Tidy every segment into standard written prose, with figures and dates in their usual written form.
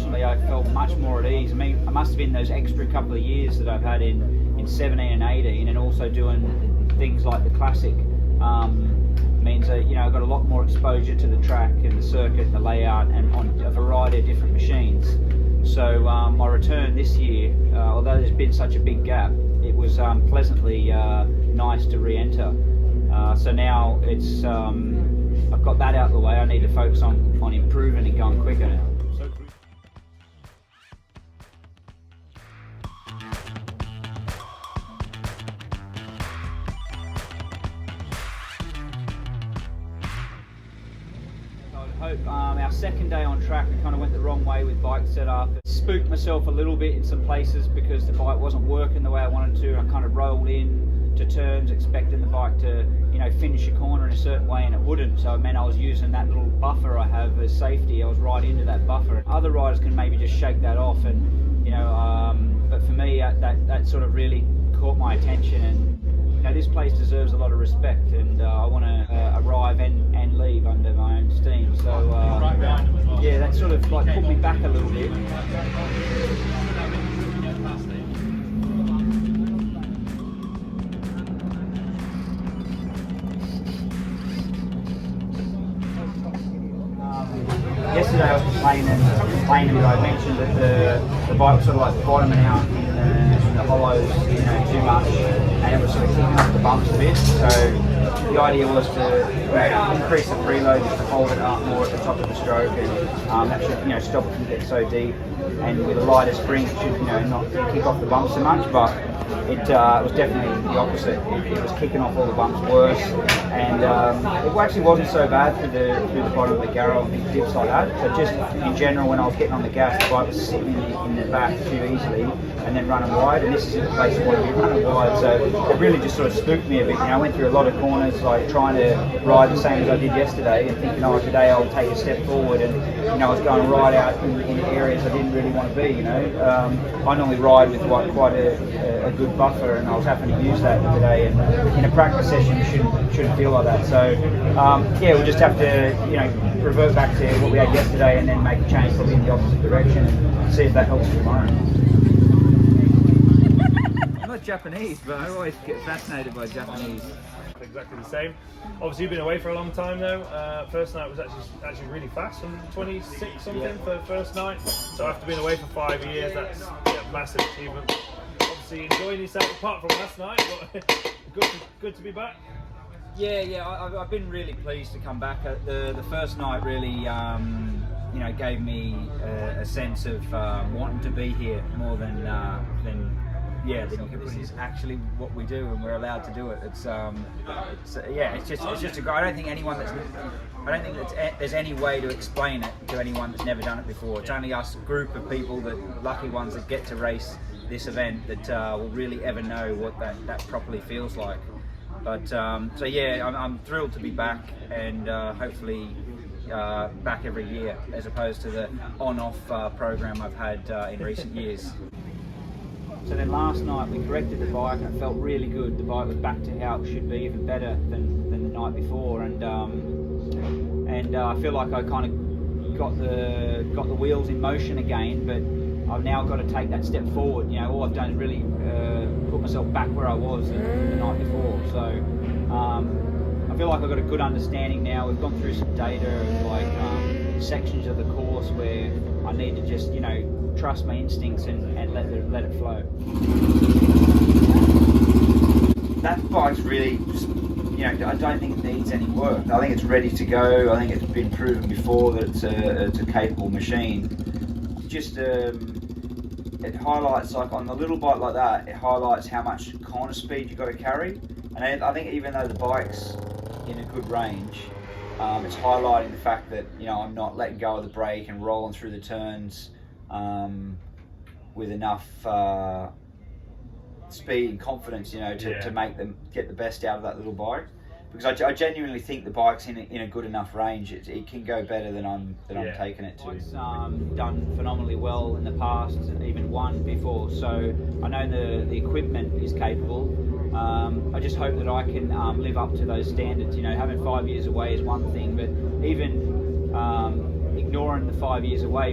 personally, I felt much more at ease. I mean, it must have been those extra couple of years that I've had in 17 and 18, and also doing things like the classic. Means that, you know, I've got a lot more exposure to the track and the circuit and the layout and on a variety of different machines. So my return this year, although there's been such a big gap, it was pleasantly nice to re-enter. So now it's I've got that out of the way. I need to focus on improving and going quicker. I hope our second day on track, we kind of went the wrong way with bike setup. Spooked myself a little bit in some places because the bike wasn't working the way I wanted to. I kind of rolled in to turns expecting the bike to, you know, finish a corner in a certain way, and it wouldn't. So it meant I was using that little buffer I have as safety. I was right into that buffer. Other riders can maybe just shake that off, and, you know, but for me, that sort of really caught my attention. And, you know, this place deserves a lot of respect, and I want to arrive and leave under my own steam. So yeah, that sort of like put me back a little bit. Yesterday I was complaining that I mentioned that the bike was sort of like bottoming out in the hollows, you know, too much, and it was sort of kicking up the bumps a bit. So the idea was to, you know, increase the preload, just to hold it up more at the top of the stroke, and that should, you know, stop it from getting so deep. And with a lighter spring, it should, you know, not kick off the bumps so much. But it was definitely the opposite. It was kicking off all the bumps worse, and it actually wasn't so bad through the bottom of the Garrow and dips like that. So just in general, when I was getting on the gas, the bike was sitting in the back too easily and then running wide, and this is the place you want to be running wide. So it really just sort of spooked me a bit. You know, I went through a lot of corners, like trying to ride the same as I did yesterday, and thinking, oh, today I'll take a step forward, and, you know, I was going right out in areas I didn't really want to be. You know, I normally ride with quite a good buffer, and I was having to use that today. And in a practice session, you shouldn't feel like that. So yeah, we'll just have to, you know, revert back to what we had yesterday, and then make a change probably in the opposite direction, and see if that helps tomorrow. I'm not Japanese, but I always get fascinated by Japanese. Exactly the same. Obviously, you've been away for a long time though. First night was actually really fast, from 26 something for the first night. So after being away for 5 years, that's a massive achievement. Obviously, enjoying yourself apart from last night, but good to be back. Yeah, I've been really pleased to come back. The first night really, you know, gave me a sense of wanting to be here more than this is actually what we do, and we're allowed to do it. It's just a great. I don't think there's any way to explain it to anyone that's never done it before. It's only us group of people, that lucky ones that get to race this event, that will really ever know what that properly feels like. But so yeah, I'm thrilled to be back, and hopefully back every year, as opposed to the on-off program I've had in recent years. So then last night we corrected the bike, and it felt really good. The bike was back to how it should be, even better than the night before, and I feel like I kind of got the wheels in motion again. But I've now got to take that step forward. You know, all I've done is really put myself back where I was the night before. So I feel like I've got a good understanding now. We've gone through some data of like sections of the course where I need to just, you know, trust my instincts and let it flow. That bike's really, you know, I don't think it needs any work. I think it's ready to go. I think it's been proven before that it's a capable machine. Just it highlights, like on a little bike like that, it highlights how much corner speed you've got to carry. And I think even though the bike's in a good range, it's highlighting the fact that, you know, I'm not letting go of the brake and rolling through the turns with enough speed and confidence, you know, to make them get the best out of that little bike. Because I genuinely think the bike's in a good enough range. It can go better than I'm taking it to. It's done phenomenally well in the past, even won before. So I know the equipment is capable. I just hope that I can live up to those standards. You know, having 5 years away is one thing, but even ignoring the 5 years away,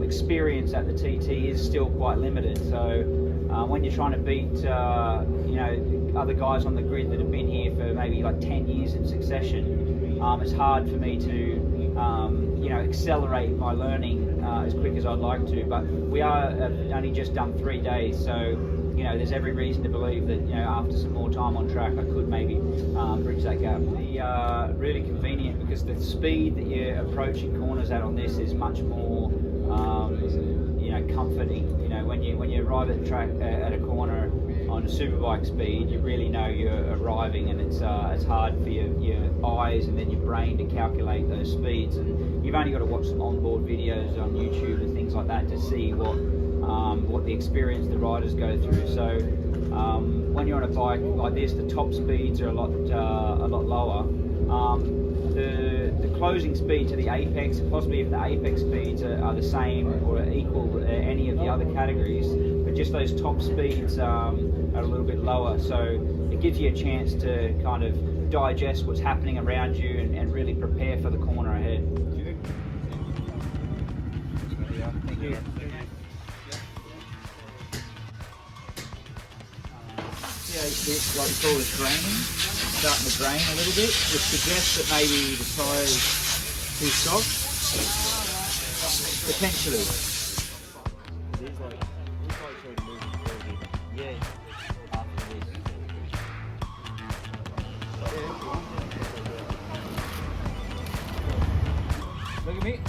experience at the TT is still quite limited. So when you're trying to beat you know, other guys on the grid that have been here for maybe like 10 years in succession, it's hard for me to you know, accelerate my learning as quick as I'd like to. But we are only just done 3 days, so you know, there's every reason to believe that, you know, after some more time on track, I could maybe bridge that gap. Really convenient because the speed that you're approaching corners at on this is much more, you know, comforting. You know, when you arrive at the track at a corner on a superbike speed, you really know you're arriving, and it's hard for your eyes and then your brain to calculate those speeds. And you've only got to watch some onboard videos on YouTube and things like that to see what the experience the riders go through. So when you're on a bike like this, the top speeds are a lot lower. The closing speed to the apex, possibly if the apex speeds are the same or equal to any of the other categories, but just those top speeds are a little bit lower. So it gives you a chance to kind of digest what's happening around you and really prepare for the corner ahead. Thank you. It's like we call it draining, starting to drain a little bit, which suggests that maybe the tyre's too soft, potentially. Yeah, after this. Look at me.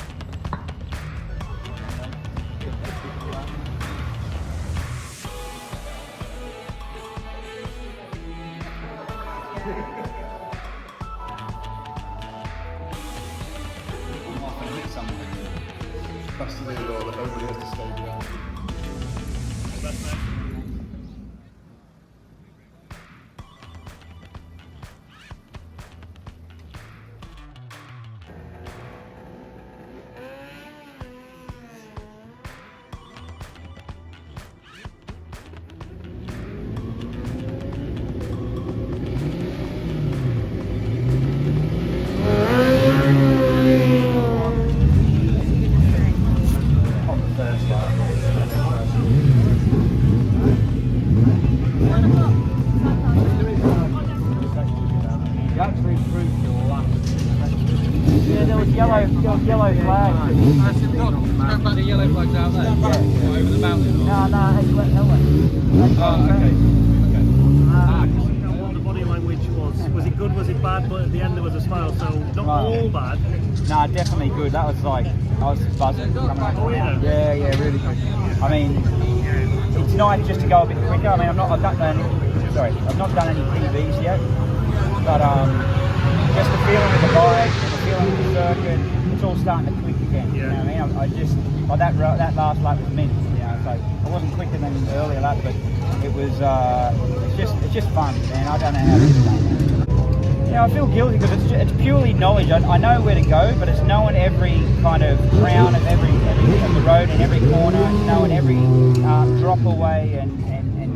Faster than all, everybody has to stay behind. Yellow flag. I said, God, how about the yellow flags out there? Yeah. Over the mountain? No, it's wet helmet. Oh, okay. What the body language was it good, was it bad? But at the end there was a smile, so not all bad. Nah, definitely good. That was like, I was buzzing coming out. Oh yeah? Yeah, really good. I mean, it's nice just to go a bit quicker. I mean, I've not done any PBs yet, but just the feeling of the bike, the feeling of the circuit, it's all starting to click again. Yeah. You know what I mean? I just, like that last lap was mint. You know, so I wasn't quicker than the earlier lap, but it was, it's just fun, man. I don't know how to explain it. Yeah, I feel guilty because it's purely knowledge. I know where to go, but it's knowing every kind of crown of every of the road and every corner, knowing every drop away and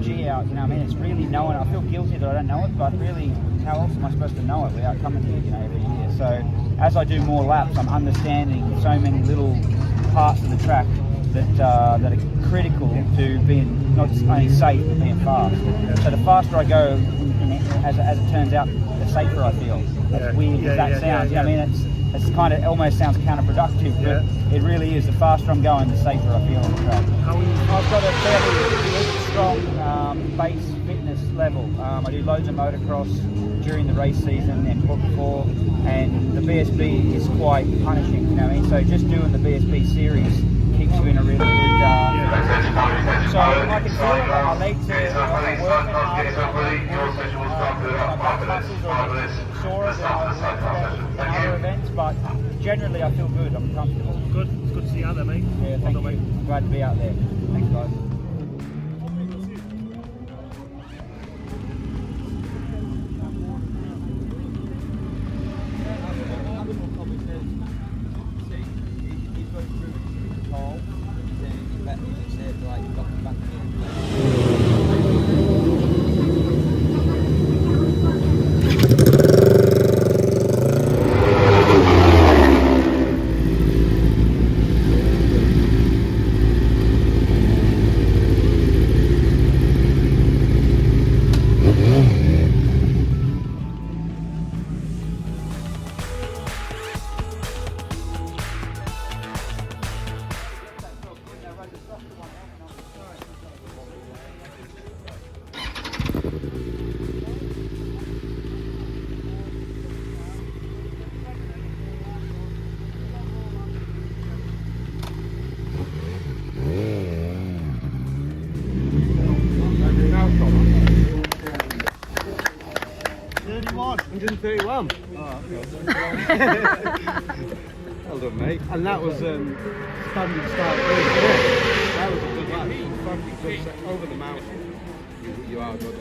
G out. You know what I mean? It's really knowing. I feel guilty that I don't know it, but really, how else am I supposed to know it without coming here, you know, every year? So as I do more laps, I'm understanding so many little parts of the track that are critical to being not only safe but being fast. So the faster I go, as it turns out, the safer I feel. As weird as that sounds. I mean, it's kind of almost sounds counterproductive, but it really is. The faster I'm going, the safer I feel on the track. I've got a fairly strong base fitness level. I do loads of motocross during the race season and before, and the BSB is quite punishing. You know what I mean? So just doing the BSB series keeps you in a really good. So I can feel it. My legs are working hard. My muscles are sore than other events, but generally I feel good. I'm comfortable. Good. It's good to see you out there, mate. Yeah, thank you. I'm glad to be out there. Thanks, guys. 1:31. Oh, okay. Well done, mate. And that was standing start first. That was a good lap. Fucking good set over the mountain. You are good.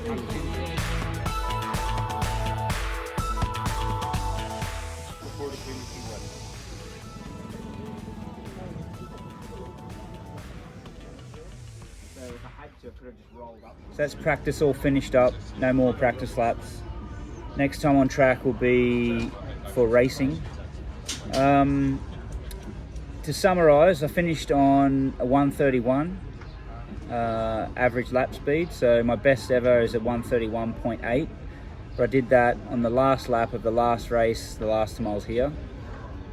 So that's practice all finished up, no more practice laps. Next time on track will be for racing. To summarise, I finished on a 1:31 average lap speed, so my best ever is at 1:31.8. But I did that on the last lap of the last race, the last time I was here.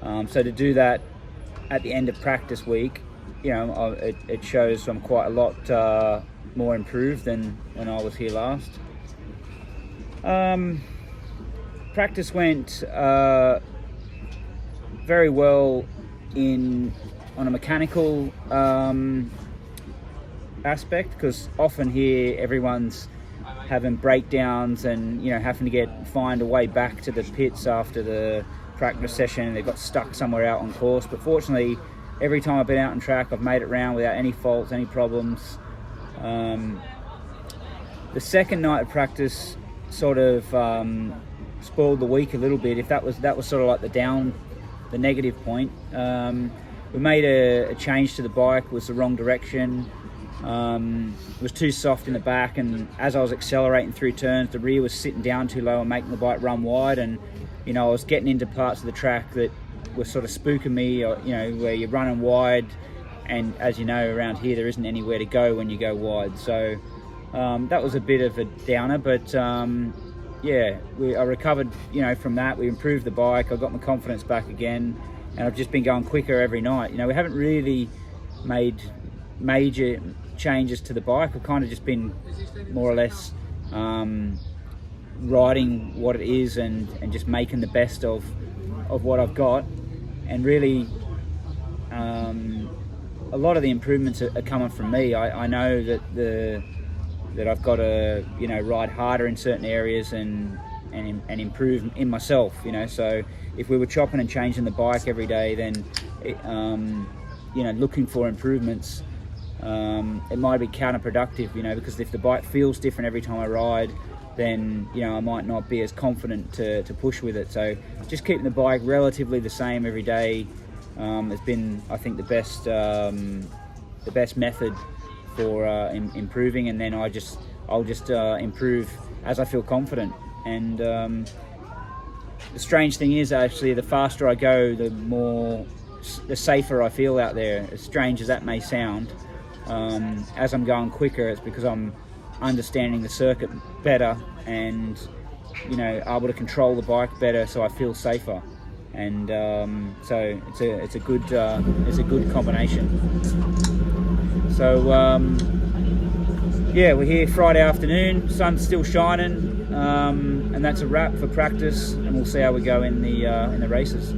So to do that at the end of practice week, you know, it shows I'm quite a lot more improved than when I was here last. Practice went very well on a mechanical aspect, because often here everyone's having breakdowns and, you know, having to find a way back to the pits after the practice session, and they've got stuck somewhere out on course. But fortunately, every time I've been out on track, I've made it round without any faults, any problems. The second night of practice sort of spoiled the week a little bit. If that was sort of like the negative point. We made a change to the bike. It was the wrong direction. It was too soft in the back, and as I was accelerating through turns, the rear was sitting down too low and making the bike run wide. And, you know, I was getting into parts of the track that were sort of spooking me, you know, where you're running wide, and as you know, around here there isn't anywhere to go when you go wide. So that was a bit of a downer, but yeah, I recovered, you know, from that. We improved the bike. I got my confidence back again, and I've just been going quicker every night. You know, we haven't really made major changes to the bike. I've kind of just been more or less riding what it is and just making the best of what I've got. And really, a lot of the improvements are coming from me. I know that I've got to, you know, ride harder in certain areas and improve in myself, you know. So if we were chopping and changing the bike every day, then you know, looking for improvements, it might be counterproductive, you know, because if the bike feels different every time I ride, then, you know, I might not be as confident to push with it. So just keeping the bike relatively the same every day has been, I think, the best method for improving, and then I'll just improve as I feel confident. And the strange thing is, actually, the faster I go, the safer I feel out there. As strange as that may sound, as I'm going quicker, it's because I'm understanding the circuit better and, you know, able to control the bike better, so I feel safer. And so it's a good combination. So yeah, we're here Friday afternoon. Sun's still shining, and that's a wrap for practice. And we'll see how we go in the races.